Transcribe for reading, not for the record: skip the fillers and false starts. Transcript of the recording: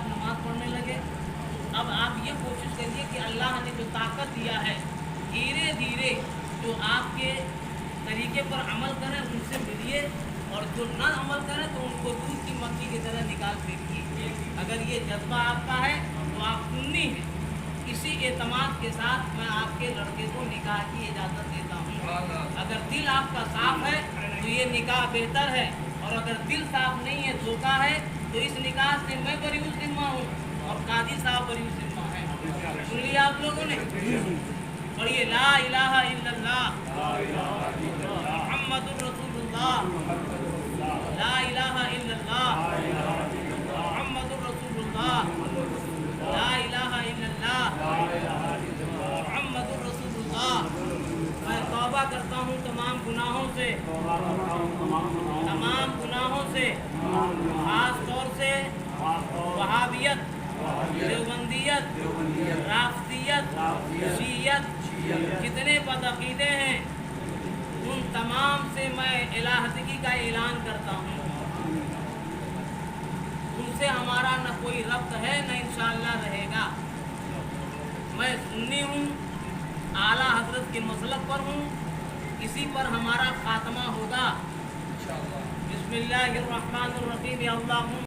آپ نماز پڑھنے لگے. اب آپ یہ کوشش کریے کہ اللہ نے جو طاقت دیا ہے دھیرے دھیرے جو آپ کے طریقے پر عمل کریں ان سے ملیے, اور جو نہ عمل کریں تو ان کو دودھ کی مکھی کی طرح نکال پھینکیے. اگر یہ جذبہ آپ کا ہے تو آپ سنی ہیں. اسی اعتماد کے ساتھ میں آپ کے لڑکے کو نکاح کی اجازت دیتا ہوں. اگر دل آپ کا صاف ہے تو یہ نکاح بہتر ہے, اور اگر دل صاف نہیں ہے, دھوکہ ہے, تو اس نکاح سے میں بری ذمہ ہوں اور قاضی صاحب بری ذمہ ہے. سن لیا آپ لوگوں نے؟ پڑھیے لا الہ الا اللہ محمد الرسول اللہ, لا الہ الا اللہ محمد الرسول اللہ, لا الہ الا اللہ محمد الرسول اللہ. میں توبہ کرتا ہوں تمام گناہوں سے, خاص طور سے وہابیت, دیوبندیت, رافتیت, شیعیت, جتنے بدعقیدے ہیں ان تمام سے میں الہدگی کا اعلان کرتا ہوں. ان سے ہمارا نہ کوئی ربط ہے نہ انشاءاللہ رہے گا. میں سنی ہوں, اعلیٰ حضرت کے مسلک پر ہوں, اسی پر ہمارا خاتمہ ہوگا. بسم اللہ الرحمن الرحیم. یا اللہ